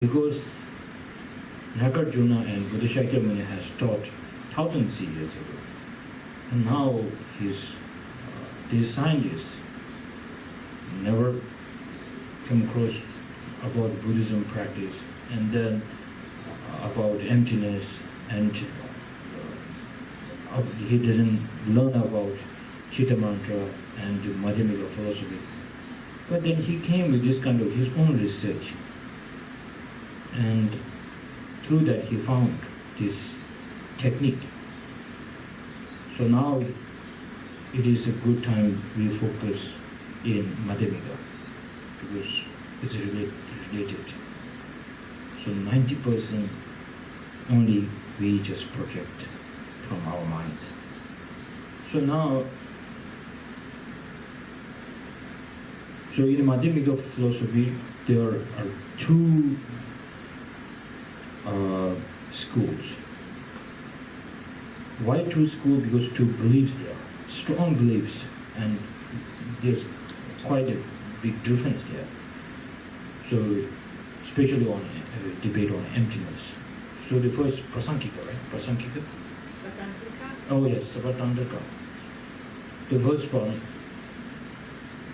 Because Nagarjuna and Buddha Muni has taught thousands of years ago. And now these scientists never come across about Buddhism practice, and then about emptiness, and he didn't learn about Chitta Mantra and Madhyamika philosophy. But then he came with this kind of his own research, and through that he found this technique. So now it is a good time we focus in Madhyamika, because it's related. So 90% only we just project from our mind. So now, so in Madhyamika philosophy, there are two schools. Why two schools? Because two beliefs there, strong beliefs, and there's quite a big difference there. So, especially on debate on emptiness. So the first Prasankika, right? Prasankika? Oh yes, Savatandrika. The first one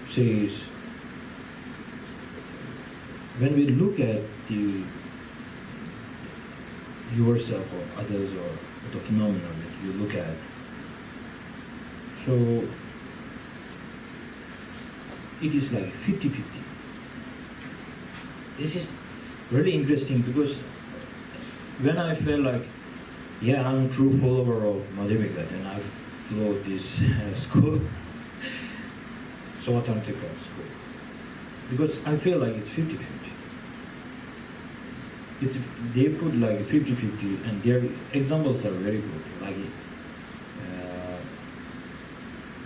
says, when we look at yourself or others or the phenomenon that you look at, so it is like 50-50. This is really interesting, because when I felt like, yeah, I'm a true follower of Madhyamika, then I follow this school, Swatantrika school, because I feel like it's 50-50. They put like 50-50, and their examples are very good. Like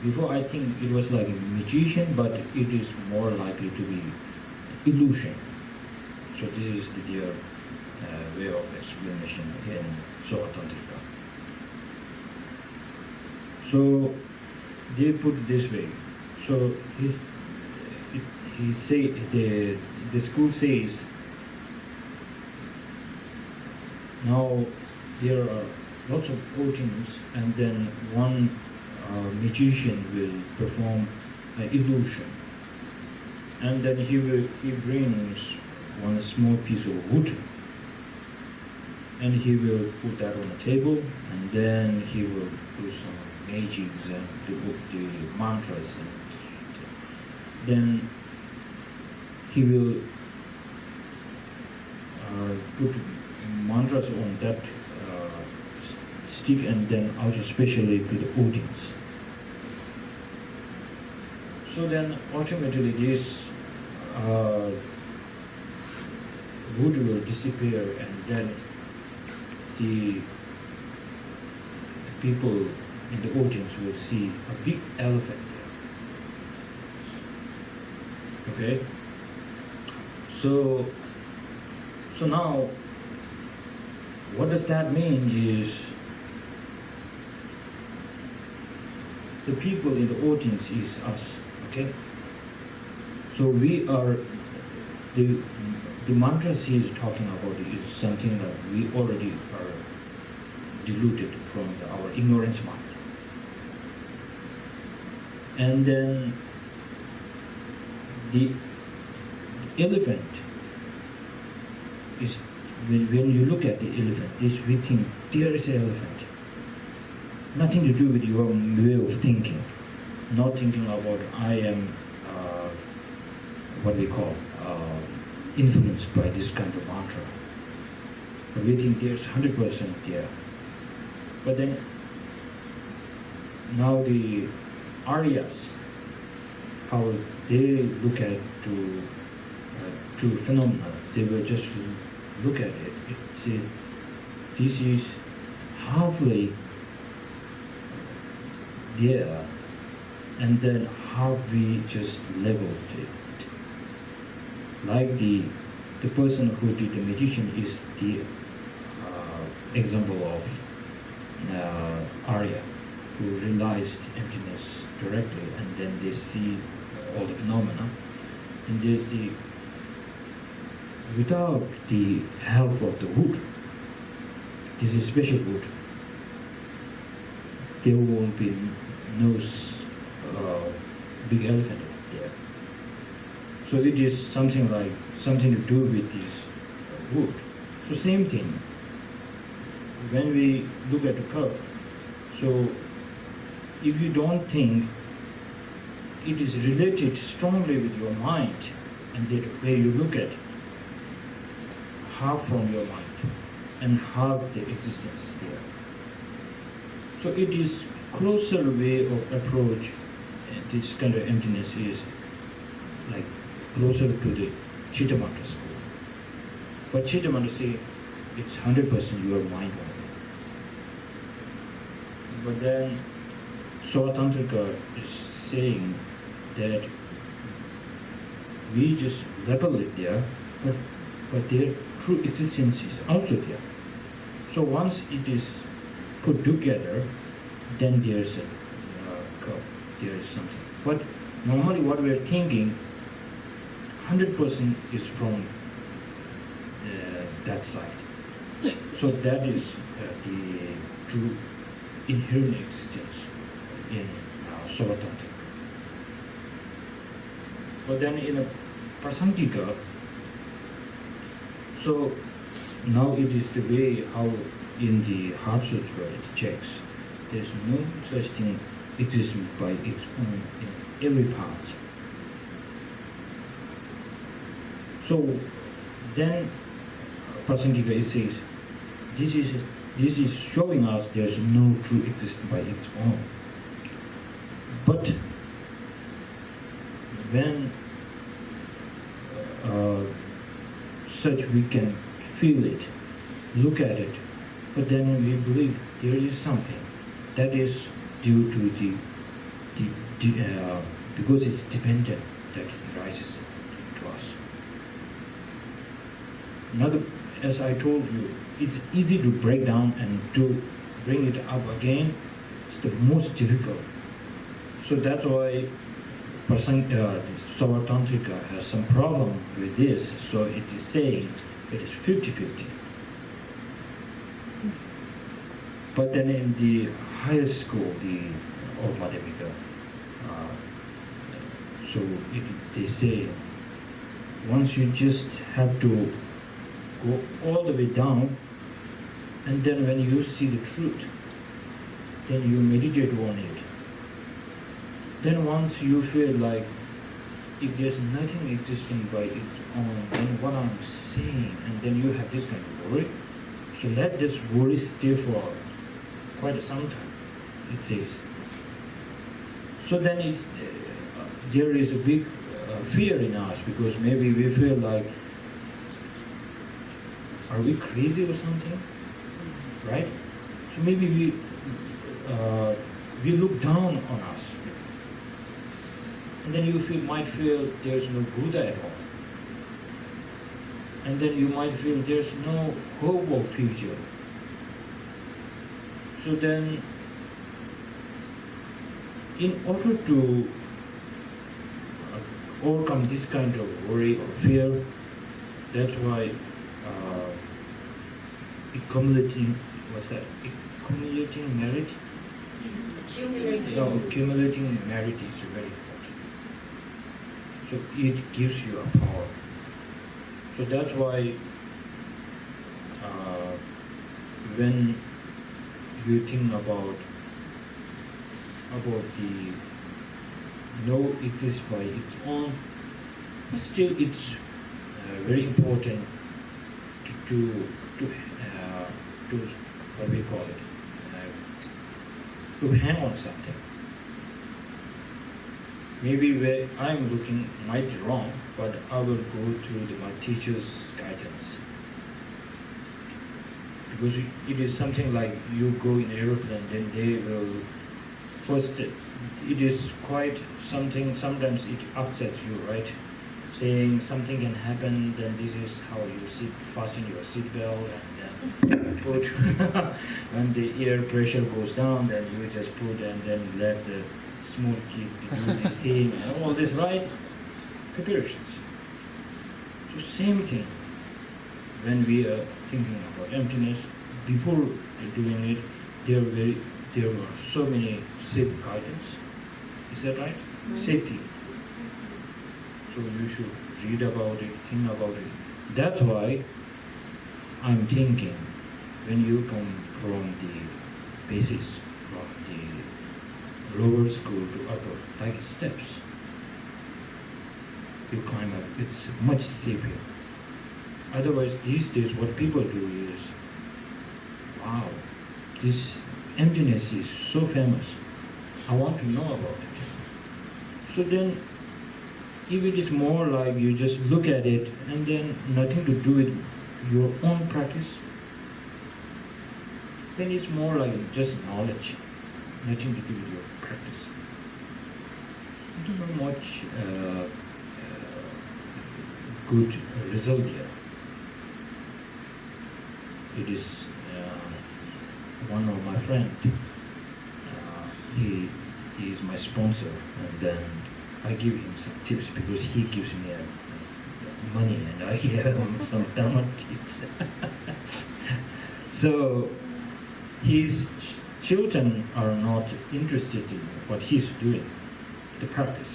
before, I think it was like a magician, but it is more likely to be illusion. So this is their way of explanation in Sovatantrika. So they put it this way. So the school says, now there are lots of outings, and then one magician will perform an illusion, and then he brings one small piece of wood, and he will put that on the table, and then he will do some magics and the mantras, and then he will put mantras on that stick, and then also especially to the audience. So then ultimately this wood will disappear, and then the people in the audience will see a big elephant there. Okay? So now, what does that mean is, the people in the audience is us, okay? So we are, the mantras he is talking about is something that we already are diluted from our ignorance mind. And then the elephant is, when you look at the elephant, we think there is an elephant. Nothing to do with your way of thinking. Not thinking about I am what we call influenced by this kind of mantra. But we think there's 100% there. But then now the Aryas, how they look at to phenomena, they will just look at it. See, this is halfway there, and then how we just leveled it. Like the person who did the magician is the example of Arya, who realized emptiness directly, and then they see all the phenomena, and without the help of the wood, this is special wood, there won't be no big elephant there. So it is something to do with this wood. So same thing, when we look at the cup, so if you don't think it is related strongly with your mind, and the way you look at half from your mind and half the existence is there. So it is closer way of approach. This kind of emptiness is like closer to the Chittamatra school. But Chittamatra say it's 100% your mind only. But then Savatantrika is saying that we just level it there, but their true existence is also there. So once it is put together, then there's a cup, there is something. But normally what we are thinking, 100% is from that side. So that is the true inherent existence in Savatantrika. But then in a Prasantika, so now it is the way how in the Heart Sutra it checks. There is no such thing existing by its own in every part. So then Prasantika it says, this is showing us there is no true existence by its own. But when such we can feel it, look at it, but then we believe there is something that is due to because it's dependent that it rises to us. Another, as I told you, it's easy to break down and to bring it up again. It's the most difficult. So that's why Savatantrika has some problem with this. So it is saying it is 50-50. But then in the higher school, of Madhyamika, so they say once you just have to go all the way down, and then when you see the truth, then you meditate on it. Then once you feel like if there's nothing existing by its own, then what I'm saying, and then you have this kind of worry. So let this worry stay for quite some time, it says. So then there is a big fear in us, because maybe we feel like, are we crazy or something? Right? So maybe we look down on us. And then you might feel there's no Buddha at all. And then you might feel there's no hope of future. So then, in order to overcome this kind of worry or fear, that's why accumulating merit? Accumulating merit is very important. So it gives you a power. So that's why when you think about the no exists by its own, but still it's very important to what we call it, to hang on something. Maybe where I'm looking might be wrong, but I will go through my teacher's guidance. Because it is something like you go in aeroplane, then they will first, it is quite something, sometimes it upsets you, right? Saying something can happen, then this is how you fasten your seatbelt, and then put, when the air pressure goes down, then you just put and then let the small kid do this thing and all this, right? Preparations. So same thing. when we are thinking about emptiness, before doing it, there were so many safe guidance. Is that right? Mm-hmm. Safety. So you should read about it, think about it. That's why I'm thinking, when you come from the basis, from the lower school to upper, like steps, you climb up, it's much safer. Otherwise, these days, what people do is, wow, this emptiness is so famous. I want to know about it. So then, if it is more like you just look at it and then nothing to do with your own practice, then it's more like just knowledge, nothing to do with your practice. I don't know much good result here. It is one of my friend. He is my sponsor, and then I give him some tips because he gives me money, and I give him some Dharma tips. So his children are not interested in what he's doing, the practice,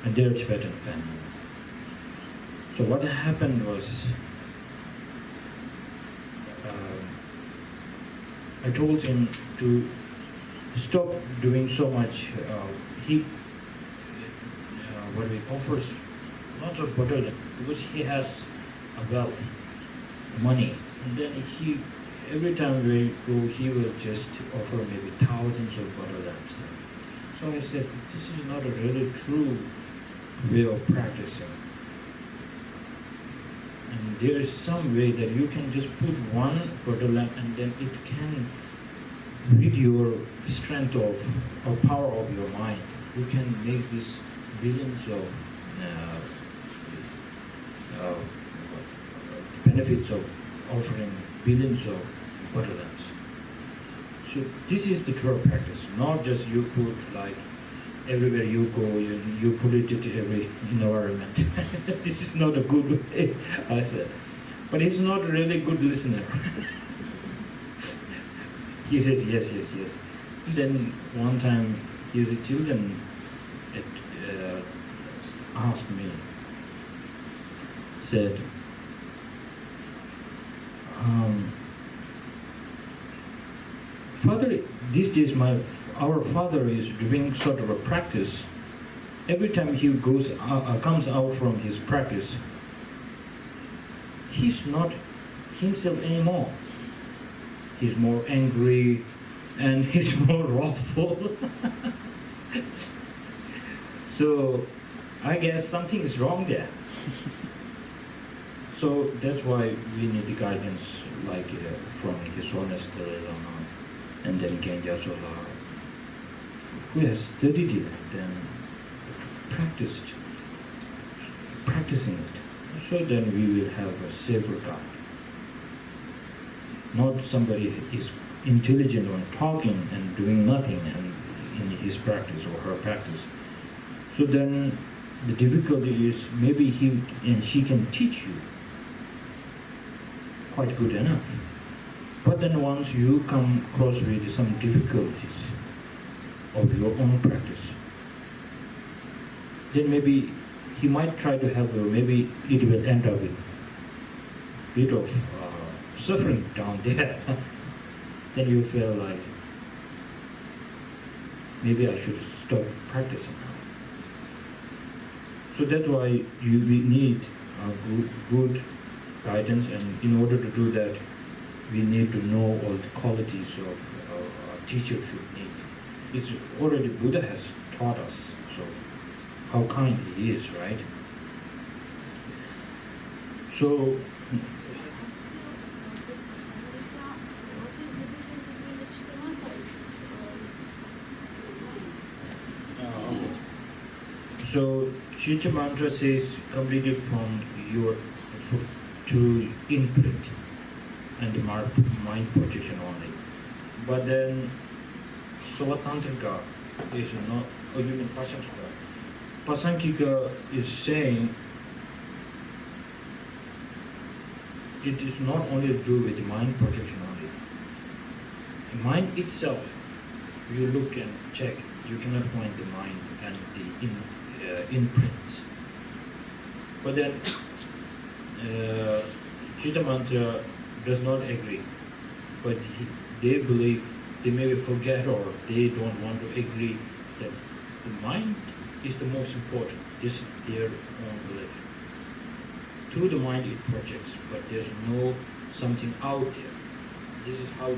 and they're Tibetan family. So what happened was, I told him to stop doing so much. He offers lots of bottle because he has a wealth, money, and then every time we go, he will just offer maybe thousands of bottle lamps. So I said, this is not a really true way of practicing. And there is some way that you can just put one bottle lamp and then it can rid your strength of or power of your mind. You can make this billions of benefits of offering billions of bottle lamps. So this is the true practice, not just you put like everywhere you go, you put it to every environment. This is not a good way, I said. But he's not a really good listener. He says, yes, yes, yes. Then one time his children asked me, said, Father, these days our father is doing sort of a practice. Every time he comes out from his practice, he's not himself anymore. He's more angry and he's more wrathful. So I guess something is wrong there. So that's why we need the guidance like from His Holiness Dalai Lama and then Genja Zola, who has studied it and practicing it. So then we will have a safer guide. Not somebody is intelligent on talking and doing nothing and in his practice or her practice. So then the difficulty is maybe he and she can teach you quite good enough. But then once you come across with some difficulties of your own practice, then maybe he might try to help you, maybe it will end up with a bit of suffering down there. Then you feel like, maybe I should stop practicing now. So that's why we need good guidance, and in order to do that, we need to know all the qualities of a teacher should need. It's already Buddha has taught us, so how kind he is, right? So Chicha mantra says completely from your to imprint and the mind projection only. But then Savatantrika is not, or you mean Pasankika? Pasankika is saying it is not only to do with the mind projection only. The mind itself, you look and check, you cannot find the mind and the imprints. But then, Chitta Mantra does not agree. But they believe, they maybe forget or they don't want to agree that the mind is the most important. This is their own belief. Through the mind it projects, but there's no something out there. This is how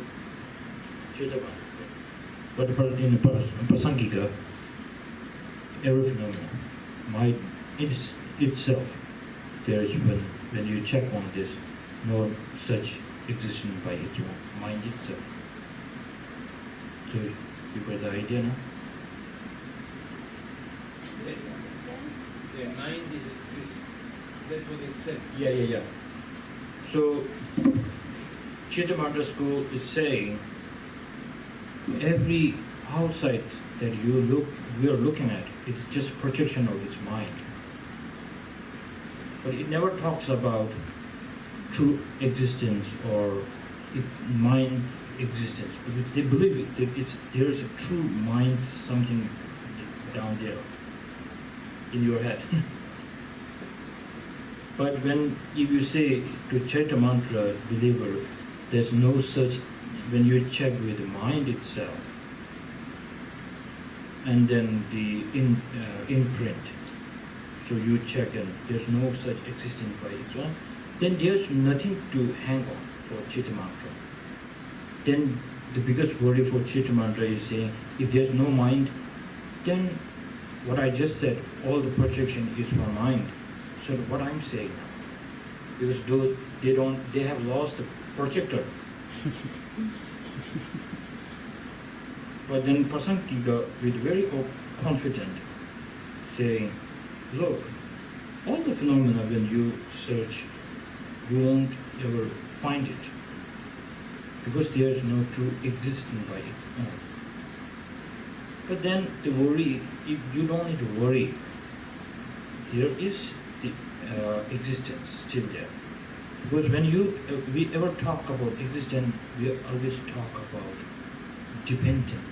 Chitta Mantra. But in Prasangika, every phenomenon, mind itself, there is when you check on this, no such existence by its own mind itself. So you got the idea now? The mind exists. That's what it said. Yeah. So Chitta Mantra school is saying every outside that we are looking at, it's just projection of its mind. But it never talks about true existence or mind existence. Because they believe there is a true mind, something down there in your head. But if you say to Chitta Mantra believer, there's no such, when you check with the mind itself, and then the imprint, so you check and there's no such existence by its own, then there's nothing to hang on for Chitta Mantra. Then the biggest worry for Chitta Mantra is saying, if there's no mind, then what I just said, all the projection is for mind. So what I'm saying now, because they have lost the projector. But then Prasangika with very confident saying, look, all the phenomena when you search, you won't ever find it. Because there is no true existence by its own. But then the worry, if you don't need to worry, there is the existence still there. Because when we ever talk about existence, we always talk about dependent.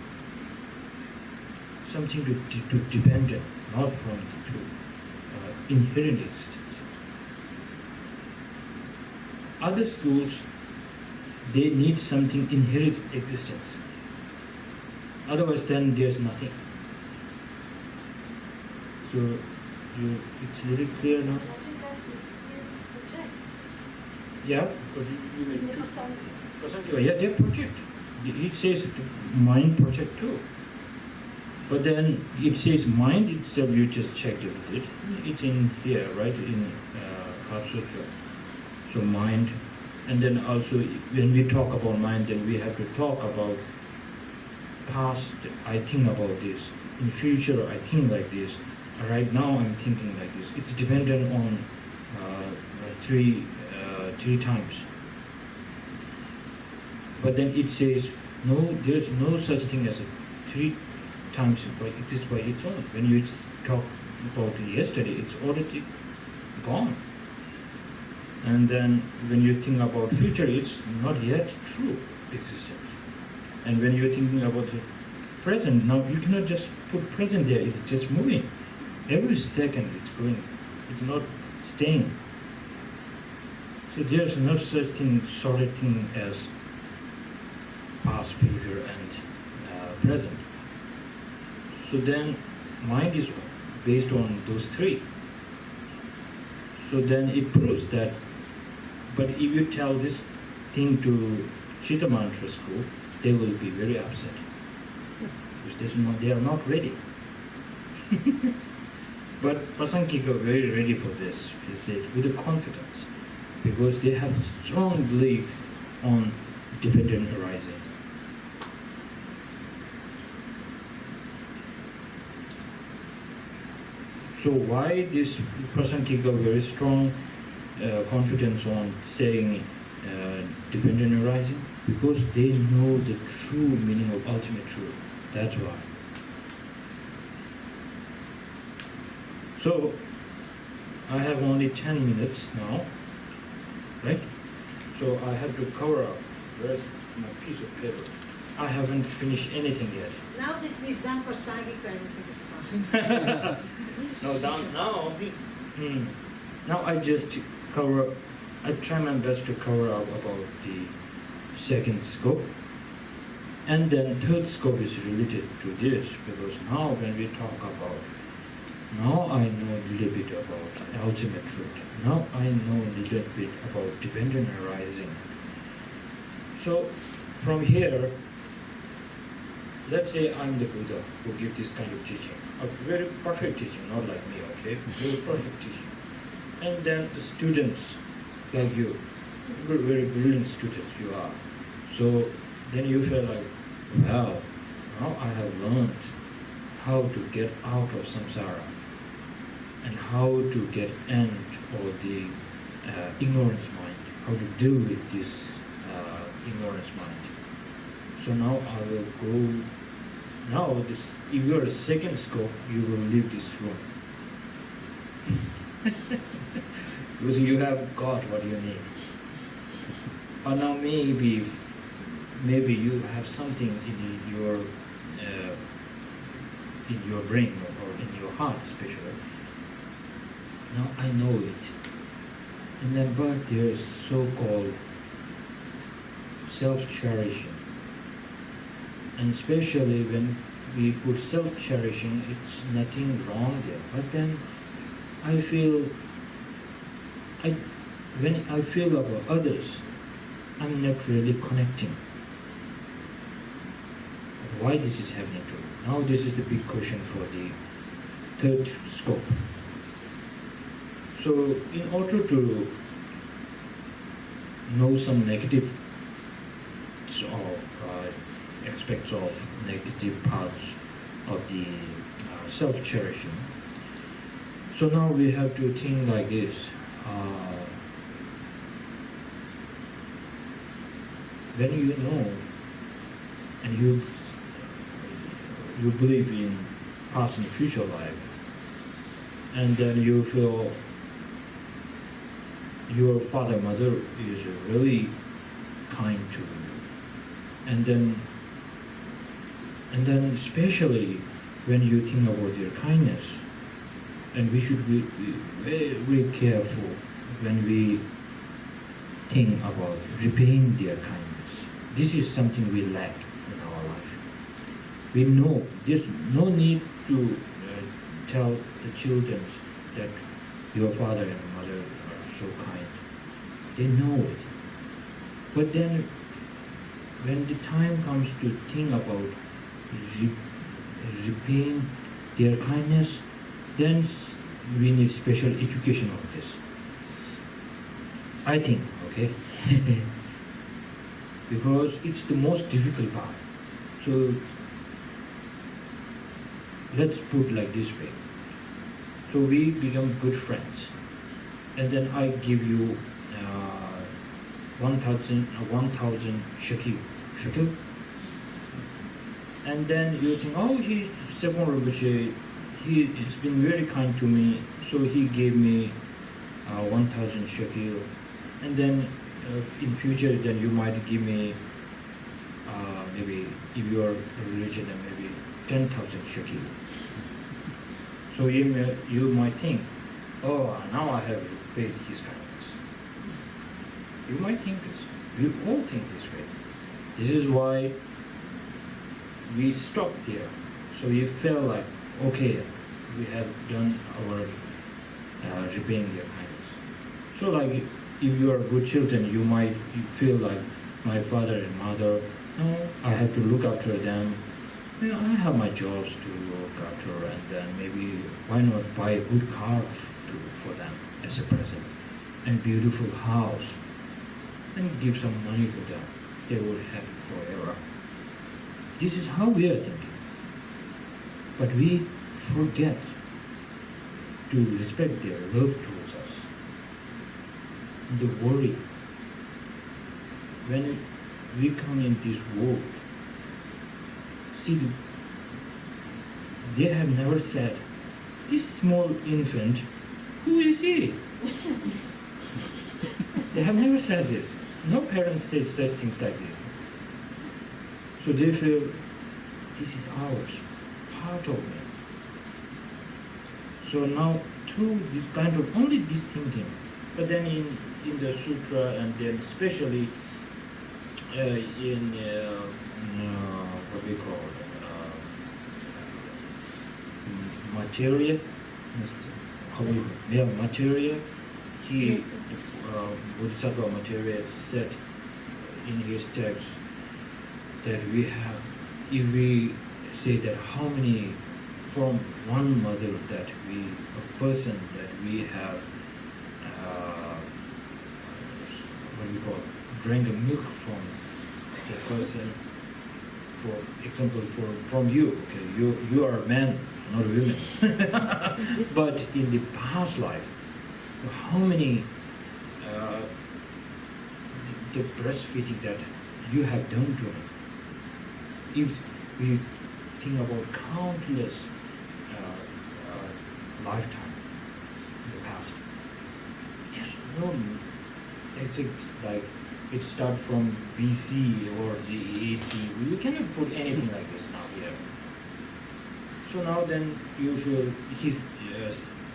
Something to depend on, not from to inherent existence. Other schools, they need something inherent existence. Otherwise, then there's nothing. So, it's very clear now. Yeah, but you may. Yeah, they project. It says mind project too. But then it says mind itself, you just checked it with it. It's in here, right, in Heart Sutra. So mind, and then also when we talk about mind, then we have to talk about past, I think about this. In future, I think like this. Right now, I'm thinking like this. It's dependent on three times. But then it says, no, there's no such thing as a 3 times exists by its own. When you talk about it yesterday, it's already gone. And then when you think about future, it's not yet true existence. And when you're thinking about the present, now you cannot just put present there, it's just moving. Every second it's going, it's not staying. So there's no such thing, solid thing as past, future, and present. So then mind is based on those 3. So then it proves that, but if you tell this thing to Chitta Mantra school, they will be very upset. Because they are not ready. But Prasangika are very ready for this, he said, with a confidence. Because they have strong belief on dependent arising. So why this Prasangika very strong confidence on saying dependent arising? Because they know the true meaning of ultimate truth. That's why. So I have only 10 minutes now, right? So I have to cover up. Where's my piece of paper? I haven't finished anything yet. Now that we've done Prasangika, everything is fine. No, now I just cover. I try my best to cover up about the second scope, and then third scope is related to this, because now when we talk about, now I know a little bit about ultimate truth. Now I know a little bit about dependent arising. So from here, let's say I'm the Buddha who gives this kind of teaching, a very perfect teaching, not like me, okay? Very perfect teaching. And then the students like you, very, very brilliant students you are. So then you feel like, well, now I have learned how to get out of samsara and how to get end of the ignorance mind, how to deal with this ignorance mind. So now I will go. Now this, if you are a second scope, you will leave this room. Because you have got what you need. Or now maybe you have something in your brain or in your heart especially. Now I know it. And then but there is so-called self-cherishing. And especially when we put self-cherishing, it's nothing wrong there. But then when I feel about others, I'm not really connecting. Why this is happening to me? Now this is the big question for the third scope. So in order to know some negative aspects of negative parts of the self-cherishing, so now we have to think like this. When you know and you believe in past and future life, and then you feel your father, mother is really kind to you, and then especially when you think about their kindness, and we should be very, very careful when we think about repaying their kindness. This is something we lack in our life. We know there's no need to tell the children that your father and mother are so kind. They know it. But then when the time comes to think about repaying their kindness, then we need special education on this. I think, okay? Because it's the most difficult part. So let's put like this way. So we become good friends, and then I give you 1,000 shekel, and then you think, oh, Serkong Rinpoche, he has been very kind to me, so he gave me 1,000 shekel, and then in future, then you might give me maybe, if you are a religion, then maybe 10,000 shekel. So you might think, oh, now I have paid his kindness. You might think this. We all think this way. This is why we stop there. So you feel like, okay, we have done our repaying their kindness. So like, if you are good children, you feel like my father and mother, no, I have to look after them. You know, I have my jobs to look after, and then maybe why not buy a good car for them as a present, and beautiful house, and give some money for them. They will have it forever. This is how we are thinking. But we forget to respect their love towards us. The worry. When we come in this world, see, they have never said, this small infant, who is he? They have never said this. no parents say such things like this. So they feel this is ours, part of me. So now through this kind of only this thinking, but then in the sutra and then especially in what we call materia, materia. He Bodhisattva Materia said in his text that we have, if we say that how many from one mother that we, a person that we have, what we call, drank milk from the person, for example, from you, okay, you are a man, not a woman, but in the past life, how many the breastfeeding that you have done to him. If we think about countless lifetime in the past, yes, no exact, like it start from BC or the AC. We cannot put anything like this now here. So now then you feel he's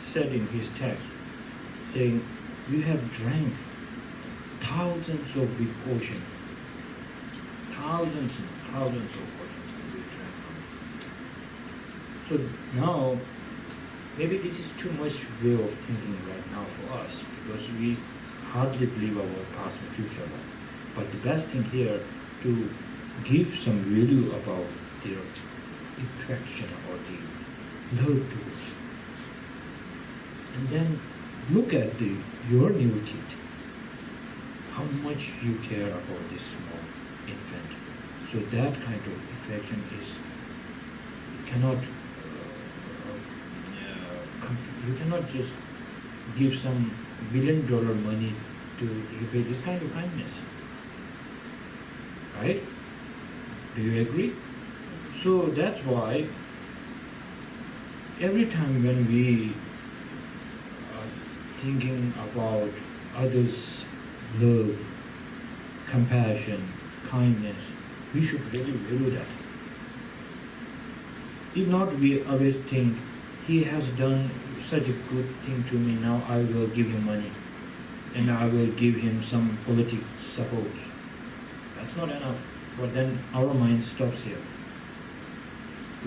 said in his text, saying you have drank thousands of big oceans, thousands and thousands of oceans we drank from. So now maybe this is too much way of thinking right now for us, because we hardly believe our past and future life. But the best thing here to give some value about their attraction or the love towards. And then look at your new kid, how much you care about this small infant. So that kind of affection is, you cannot just give some $1 billion money to repay this kind of kindness. Right? Do you agree? So that's why every time when we are thinking about others' love, compassion, kindness, we should really value that. If not, we always think, he has done such a good thing to me, now I will give him money and I will give him some political support. That's not enough. But then our mind stops here.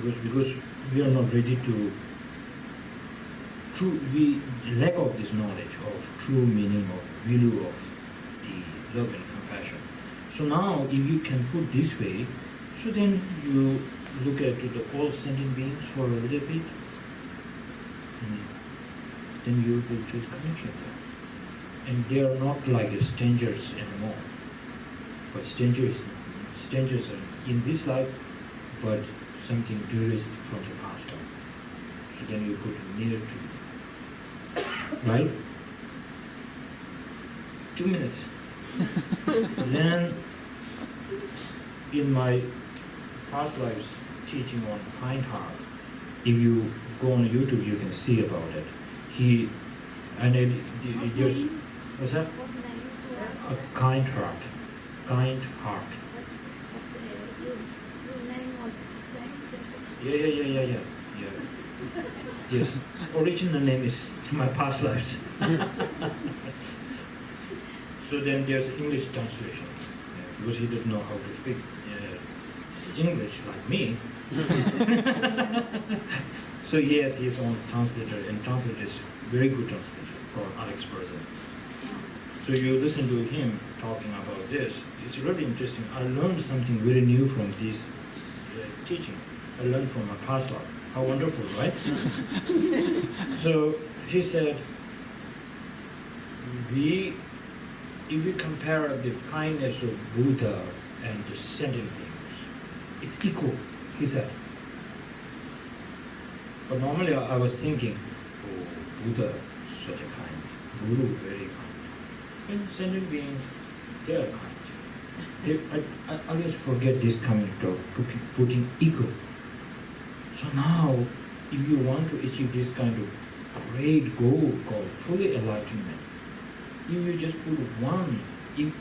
Because we are not ready to, we lack of this knowledge of true meaning of value of the love and compassion. So now if you can put this way, so then you look at the all sentient beings for a little bit, then you will feel connection there. And they are not like strangers anymore. But strangers are in this life, but something dearest from the past life. So then you put near to, right? 2 minutes. Then in my past lives teaching on kind heart, if you go on YouTube, you can see about it. Just, what's that? A kind heart. Kind heart. Your name was the same? Yeah. Yes. Original name is my past lives. So then there's English translation, because he doesn't know how to speak English like me. So yes, he's on translator, and translator is very good translator called Alex Person. So you listen to him talking about this, it's really interesting. I learned something very new from this teaching. I learned from my past life. How wonderful, right? So he said, if we compare the kindness of Buddha and the sentient beings, it's equal, he said. But normally I was thinking, oh, Buddha, such a kind, Guru, very kind. And sentient beings, they are kind. I always forget this coming to putting equal. So now, if you want to achieve this kind of great goal called fully enlightenment, if you just put one, if